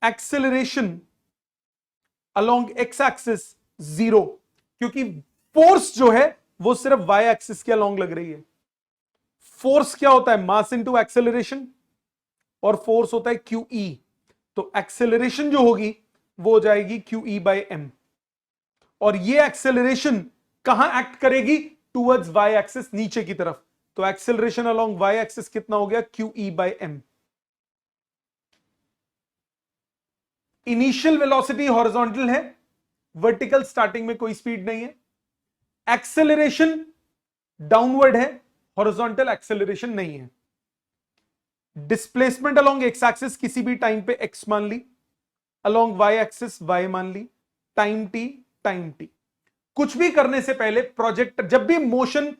acceleration along x axis 0, क्योंकि फोर्स जो है वो सिर्फ y एक्सिस के अलोंग लग रही है। फोर्स क्या होता है? मास इनटू एक्सेलरेशन, और फोर्स होता है QE। तो एक्सेलरेशन जो होगी वो हो जाएगी QE बाय m, और ये एक्सेलरेशन कहां एक्ट करेगी? टुवर्ड्स y एक्सिस, नीचे की तरफ। तो एक्सेलरेशन अलोंग y एक्सिस कितना हो गया? QE by m। Initial velocity horizontal है, वर्टिकल स्टार्टिंग में कोई स्पीड नहीं है। एक्सेलरेशन डाउनवर्ड है, हॉरिजॉन्टल एक्सेलरेशन नहीं है। डिस्प्लेसमेंट अलोंग एक्स एक्सिस किसी भी टाइम पे x मान ली, अलोंग y एक्सिस y मान ली, टाइम t टाइम t। कुछ भी करने से पहले प्रोजेक्ट, जब भी मोशन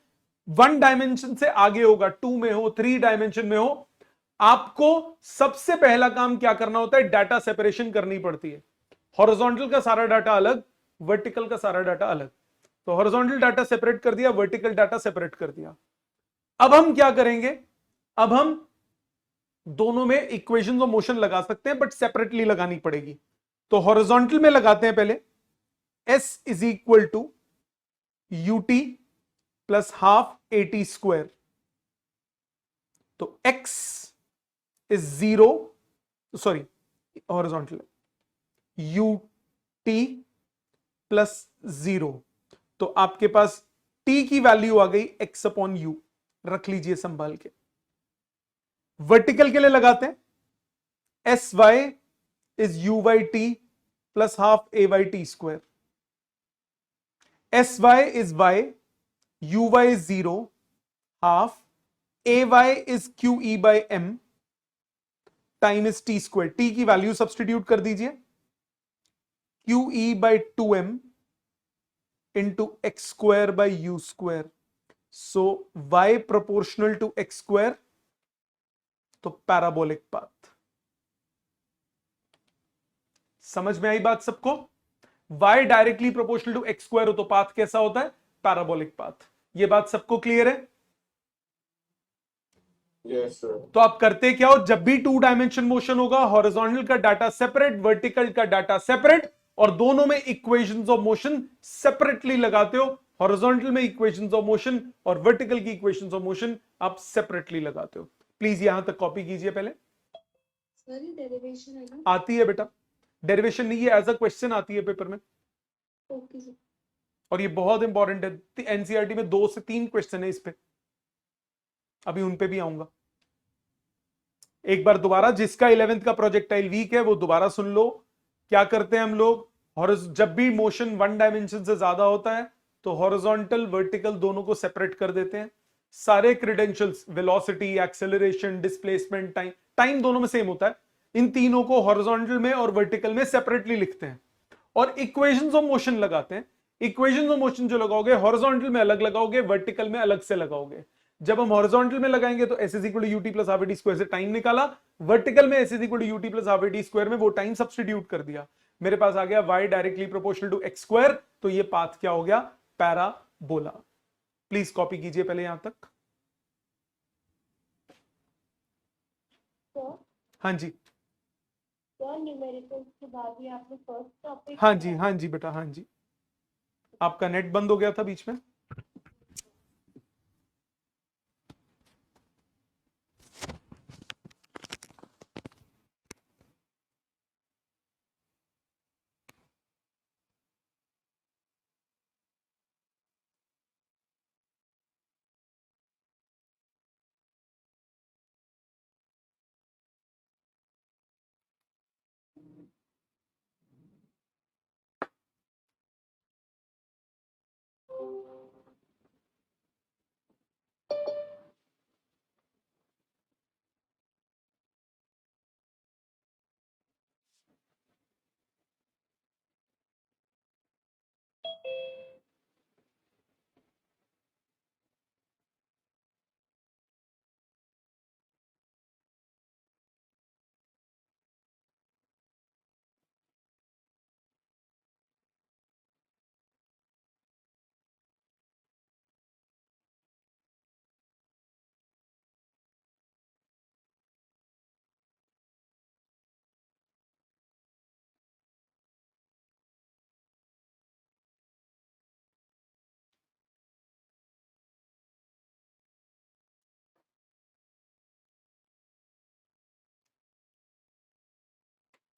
वन डायमेंशन से आगे होगा, 2 में हो, 3 डायमेंशन में हो, आपको सबसे पहला काम क्या करना होता है? डाटा सेपरेशन करनी पड़ती है। हॉरिजॉन्टल का सारा डाटा अलग, वर्टिकल का सारा डाटा अलग। तो हॉरिजॉन्टल डाटा सेपरेट कर दिया, वर्टिकल डाटा सेपरेट कर दिया। अब हम क्या करेंगे? अब हम दोनों में इक्वेशंस ऑफ मोशन लगा सकते हैं, बट सेपरेटली लगानी पड़ेगी। तो हॉरिजॉन्टल में लगाते हैं पहले, s is equal to UT plus half AT square. तो x is 0, sorry horizontal U T plus 0। तो आपके पास t की वैल्यू आ गई x अपॉन यू, रख लीजिए संभाल के। वर्टिकल के लिए लगाते हैं, S y is U y T plus half A y T square. S y is y, U y is 0, half A y is Q E by M, time is T square. T की value substitute कर दीजिए, Q E by 2m into X square by U square. So y proportional to X square, तो parabolic path. समझ में आई बात सबको? y directly proportional to X square हो तो पाथ कैसा होता है? Parabolic path. ये बात सबको क्लियर है? Yes, sir. तो आप करते क्या हो? जब भी 2 डायमेंशन मोशन होगा, हॉरिजॉन्टल का डाटा सेपरेट, वर्टिकल का डाटा सेपरेट, और दोनों में इक्वेशंस ऑफ मोशन सेपरेटली लगाते हो। हॉरिजॉन्टल में इक्वेशंस ऑफ मोशन और वर्टिकल की इक्वेशंस ऑफ मोशन आप सेपरेटली लगाते हो। प्लीज यहां तक कॉपी कीजिए पहले। सर ये डेरिवेशन है ना? आती है बेटा, डेरिवेशन नहीं, ये एज अ क्वेश्चन आती है पेपर में, ओके सर। और ये बहुत इंपॉर्टेंट है। एनसीईआरटी में 2 से 3 क्वेश्चन है इस पे, अभी उन पे भी आऊंगा। एक बार दोबारा, जिसका 11th का प्रोजेक्टाइल वीक है वो दोबारा सुन लो। क्या करते हैं हम लोग? जब भी मोशन 1 डायमेंशन से ज्यादा होता है तो हॉरिजॉन्टल वर्टिकल दोनों को सेपरेट कर देते हैं। सारे credentials, velocity, acceleration, displacement, time, time दोनों में सेम होता है, इन तीनों को हॉरिजॉन्टल में और वर्टिकल में सेपरेटली लिखते हैं और इक्वेशंस ऑफ मोशन लगाते हैं। इक्वेशंस ऑफ मोशन जो लगाओगे, हॉरिजॉन्टल में अलग लगाओगे, वर्टिकल में अलग से लगाओगे। जब हम हॉरिजॉन्टल में लगाएंगे तो S is equal to UT plus half A T square से टाइम निकाला, वर्टिकल में S is equal to UT plus half A T square में वो टाइम सब्स्टिट्यूट कर दिया, मेरे पास आ गया y directly proportional to X square. तो ये पाथ क्या हो गया? पैराबोला। प्लीज कॉपी कीजिए पहले यहां तक। सर हाँ जी, सर न्यूमेरिकल्स के बाद भी आपने फर्स्ट टॉपिक, हाँ जी, हाँ जी बेटा, हाँ जी। आपका नेट बंद हो गया था बीच में।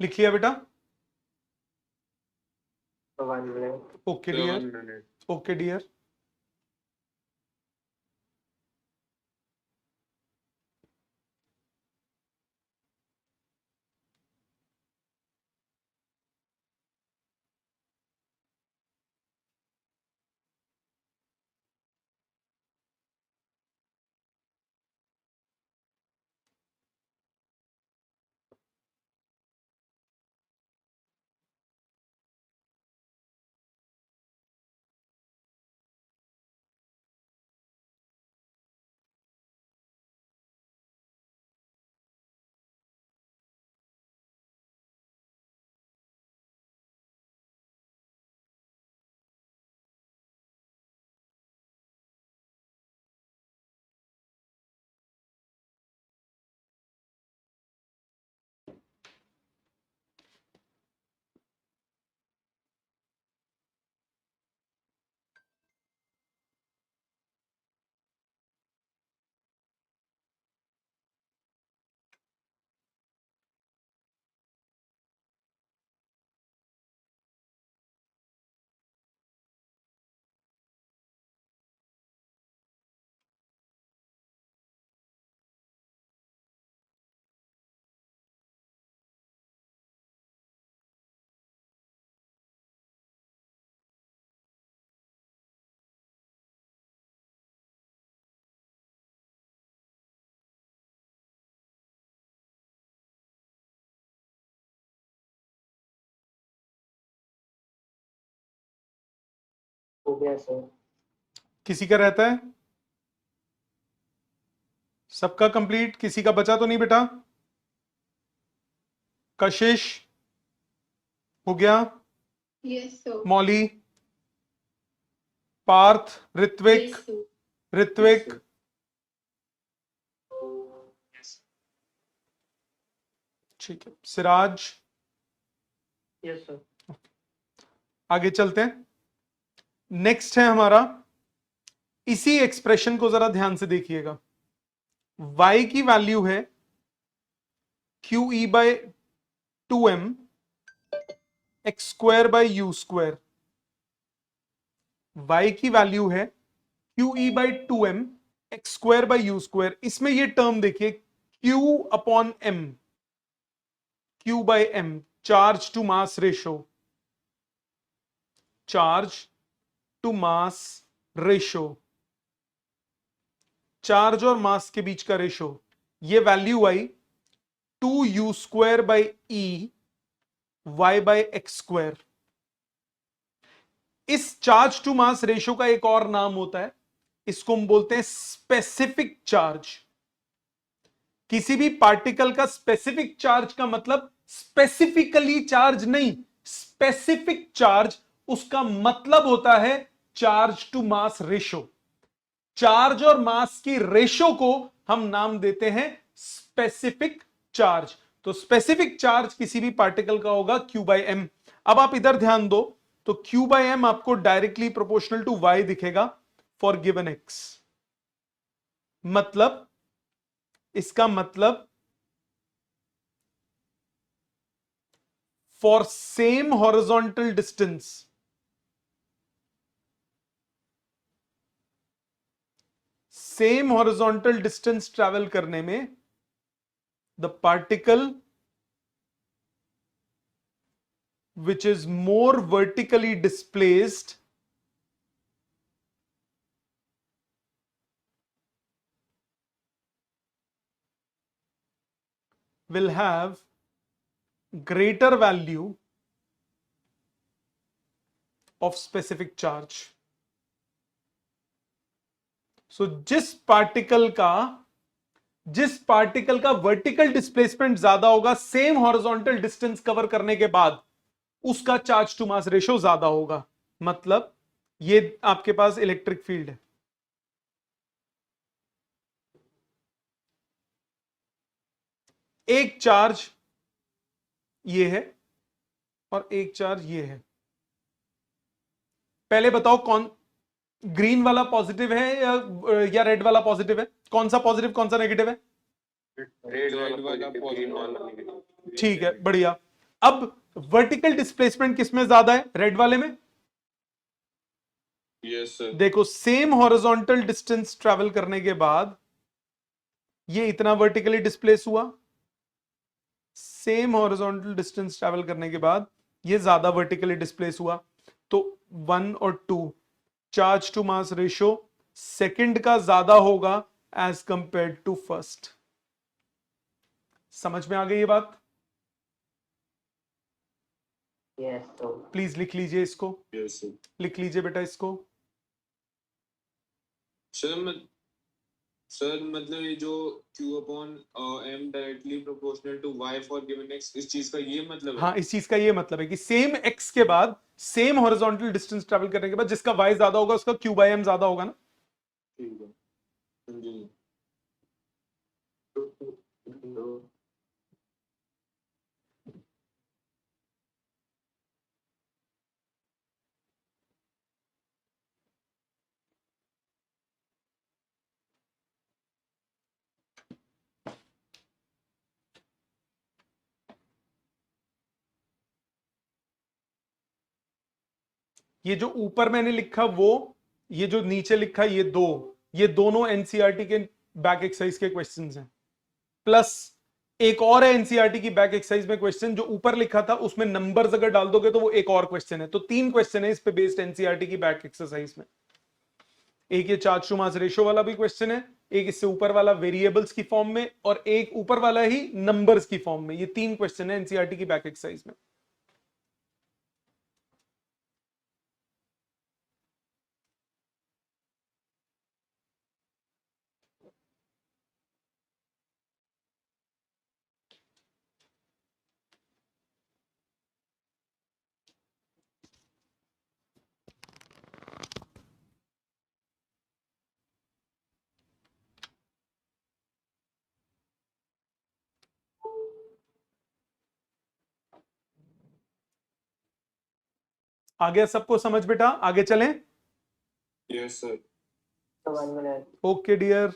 लिख लिया बेटा? 1 minute. Okay 7 dear, minutes. Okay dear. हो गया सर। किसी का रहता है? सबका कंप्लीट? किसी का बचा तो नहीं बेटा? कशिश हो गया? Yes sir. Mauli, Parth, Ritvik, yes sir. Ritvik, ठीक है, सिराज, यस सर। आगे चलते हैं। नेक्स्ट है हमारा, इसी एक्सप्रेशन को जरा ध्यान से देखिएगा। y की वैल्यू है QE/2m x स्क्वायर/u²। y की वैल्यू है QE/2m x स्क्वायर/u²। इसमें ये टर्म देखिए, Q/m, Q/m, charge to mass ratio, charge to mass ratio, charge और मास के बीच का रेशो। ये वैल्यू आई 2u²/e y/x²। इस चार्ज टू मास रेशो का एक और नाम होता है, इसको हम बोलते हैं स्पेसिफिक चार्ज। किसी भी पार्टिकल का स्पेसिफिक चार्ज का मतलब स्पेसिफिकली चार्ज नहीं, स्पेसिफिक चार्ज उसका मतलब होता है charge to mass ratio. Charge और मास की रेशो को हम नाम देते हैं स्पेसिफिक चार्ज। तो स्पेसिफिक चार्ज किसी भी पार्टिकल का होगा Q/m। अब आप इधर ध्यान दो, तो Q/m आपको डायरेक्टली प्रोपोर्शनल टू y दिखेगा फॉर गिवन x। मतलब, इसका मतलब for same horizontal distance, same horizontal distance travel करने में the particle which is more vertically displaced will have greater value of specific charge. So जिस particle का vertical displacement ज्यादा होगा सेम हॉरिजॉन्टल डिस्टेंस कवर करने के बाद, उसका चार्ज टू मास रेशो ज्यादा होगा। मतलब ये आपके पास इलेक्ट्रिक फील्ड है, एक चार्ज ये है और एक चार्ज ये है। पहले बताओ कौन ग्रीन वाला पॉजिटिव है या रेड वाला पॉजिटिव है? कौन सा पॉजिटिव कौन सा नेगेटिव है? रेड वाला पॉजिटिव। ठीक है, बढ़िया। अब वर्टिकल डिस्प्लेसमेंट किसमें ज्यादा है? रेड वाले में। Yes sir. देखो, सेम हॉरिजॉन्टल डिस्टेंस ट्रैवल करने के बाद ये इतना वर्टिकली डिस्प्लेस हुआ, सेम हॉरिजॉन्टल डिस्टेंस ट्रैवल करने के बाद ये ज्यादा वर्टिकली डिस्प्लेस हुआ। तो 1 और 2 charge to mass ratio second का ज्यादा होगा एज कंपेयर टू फर्स्ट। समझ में आ गई ये बात? Yes sir. प्लीज लिख लीजिए इसको, यस सर। लिख लीजिए बेटा इसको। सर मतलब ये जो Q/m directly proportional to y for given x, इस चीज का ये मतलब है? हाँ, इस चीज का ये मतलब है कि सेम x के बाद, सेम हॉरिजॉन्टल डिस्टेंस ट्रैवल करने के बाद जिसका y ज्यादा होगा उसका Q/m ज्यादा होगा ना। ठीक है, समझिए। ये जो ऊपर मैंने लिखा वो, ये जो नीचे लिखा ये दोनों एनसीईआरटी के बैक एक्सरसाइज के क्वेश्चंस हैं। प्लस एक और है एनसीईआरटी की बैक एक्सरसाइज में क्वेश्चन, जो ऊपर लिखा था उसमें नंबर्स अगर डाल दोगे तो वो एक और क्वेश्चन है। तो 3 क्वेश्चन है इस पे बेस्ड एनसीईआरटी की बैक एक्सरसाइज में। एक ये चार्ज टू मास रेशो वाला भी क्वेश्चन है, एक इससे ऊपर वाला वेरिएबल्स की फॉर्म में, और एक ऊपर वाला ही नंबर्स की फॉर्म में। ये 3 क्वेश्चन है एनसीईआरटी की बैक एक्सरसाइज में। आ गया सबको समझ बेटा? आगे चलें? Yes sir. तो 1 मिनट। Okay dear.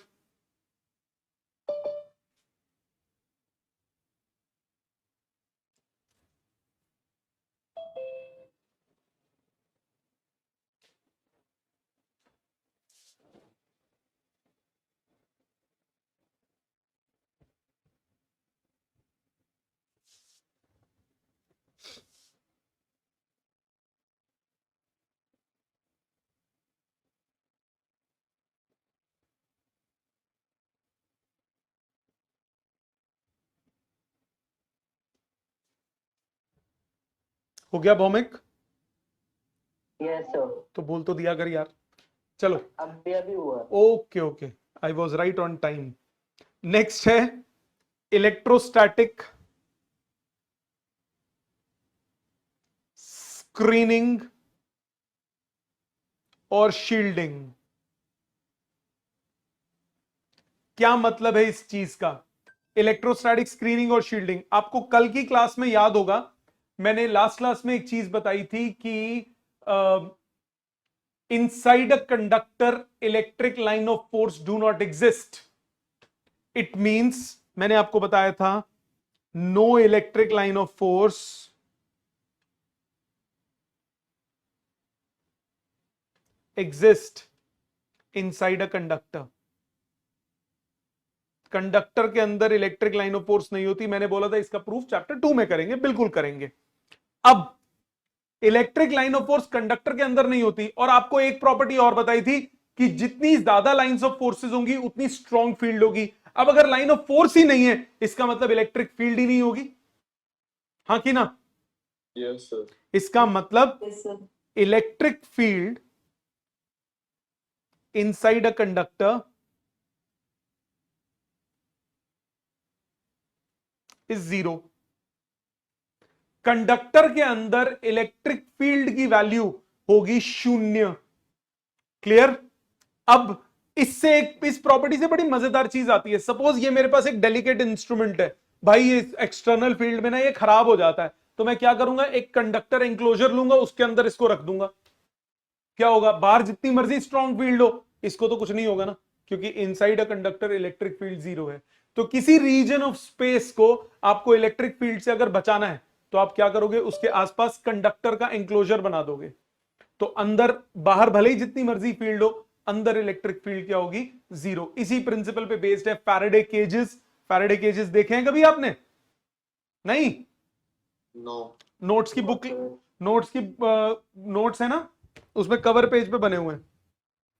हो गया भौमिक? Yes sir. तो बोल तो दिया कर यार। चलो अभी हुआ। Okay okay, I was right on time. Next है इलेक्ट्रोस्टैटिक स्क्रीनिंग और शील्डिंग। क्या मतलब है इस चीज का? इलेक्ट्रोस्टैटिक स्क्रीनिंग और शील्डिंग आपको कल की क्लास में याद होगा, मैंने लास्ट क्लास में एक चीज बताई थी कि inside a conductor electric line of force do not exist. It means मैंने आपको बताया था no electric line of force exist inside a conductor. Conductor के अंदर इलेक्ट्रिक लाइन ऑफ फोर्स नहीं होती। मैंने बोला था इसका प्रूफ चैप्टर 2 में करेंगे, बिल्कुल करेंगे। अब electric line of force conductor के अंदर नहीं होती, और आपको एक प्रॉपर्टी और बताई थी कि जितनी ज्यादा लाइंस ऑफ फोर्सेस होंगी उतनी स्ट्रॉन्ग फील्ड होगी। अब अगर लाइन ऑफ फोर्स ही नहीं है इसका मतलब इलेक्ट्रिक फील्ड ही नहीं होगी, हाँ कि ना? Yes sir. इसका मतलब Yes, sir. Electric field inside a conductor is zero. Conductor के अंदर इलेक्ट्रिक फील्ड की वैल्यू होगी शून्य। क्लियर? अब इससे इस प्रॉपर्टी से बड़ी मजेदार चीज आती है। सपोज ये मेरे पास एक डेलिकेट इंस्ट्रूमेंट है भाई, ये एक्सटर्नल फील्ड में ना ये खराब हो जाता है, तो मैं क्या करूंगा, एक कंडक्टर एंक्लोजर लूंगा, उसके अंदर इसको रख दूंगा। क्या होगा? बाहर जितनी मर्जी स्ट्रॉन्ग फील्ड हो, इसको तो कुछ नहीं होगा ना, क्योंकि inside a conductor electric field zero है। तो किसी रीजन ऑफ स्पेस को आपको इलेक्ट्रिक फील्ड से अगर बचाना है तो आप क्या करोगे, उसके आसपास कंडक्टर का एंक्लोजर बना दोगे। तो अंदर बाहर भले ही जितनी मर्जी फील्ड हो, अंदर इलेक्ट्रिक फील्ड क्या होगी? जीरो। इसी प्रिंसिपल पे बेस्ड है फैराडे केजेस। फैराडे केजेस देखे हैं कभी आपने? नहीं? नो। नोट्स की बुक, नोट्स है ना, उसमें कवर पेज पे बने हुए हैं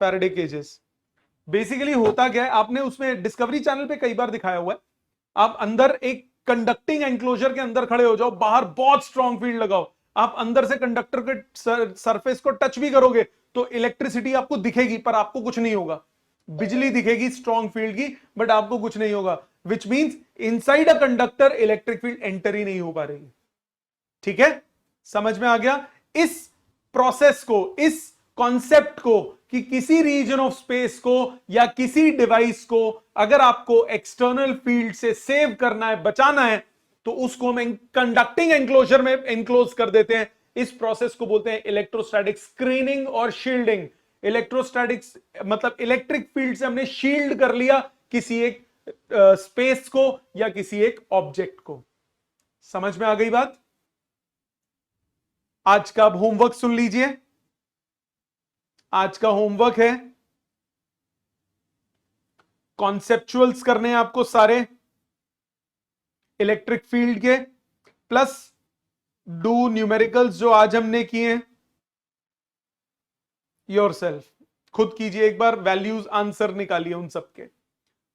फैराडे केजेस। बेसिकली होता क्या है, आपने उसमें डिस्कवरी चैनल पे कई बार दिखाया हुआ है। आप अंदर एक कंडक्टिंग एंक्लोजर के अंदर खड़े हो जाओ, बाहर बहुत स्ट्रॉन्ग फील्ड लगाओ, आप अंदर से कंडक्टर के सरफेस को टच भी करोगे तो इलेक्ट्रिसिटी आपको दिखेगी पर आपको कुछ नहीं होगा। बिजली दिखेगी स्ट्रॉन्ग फील्ड की, बट आपको कुछ नहीं होगा। Which means inside a conductor electric field enter ही नहीं हो पा रही। ठीक है? समझ में आ गया इस प्रोसेस को, इस कॉन्सेप्ट को, कि किसी रीजन ऑफ स्पेस को या किसी डिवाइस को अगर आपको एक्सटर्नल फील्ड से सेव करना है, बचाना है, तो उसको हम कंडक्टिंग एंक्लोजर में एंक्लोज कर देते हैं। इस प्रोसेस को बोलते हैं इलेक्ट्रोस्टैटिक स्क्रीनिंग और शील्डिंग। इलेक्ट्रोस्टैटिक्स मतलब इलेक्ट्रिक फील्ड से हमने शील्ड कर लिया किसी एक स्पेस को या किसी एक ऑब्जेक्ट को। समझ में आ गई बात? आज का अब होमवर्क सुन लीजिए। आज का होमवर्क है कॉन्सेप्चुअल्स करने हैं आपको सारे इलेक्ट्रिक फील्ड के, प्लस डू न्यूमेरिकल्स जो आज हमने किए हैं योरसेल्फ। खुद कीजिए एक बार, वैल्यूज आंसर निकालिए उन सबके।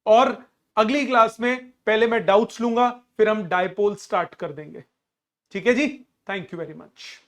और अगली क्लास में पहले मैं डाउट्स लूंगा, फिर हम डायपोल स्टार्ट कर देंगे। ठीक है जी? Thank you very much.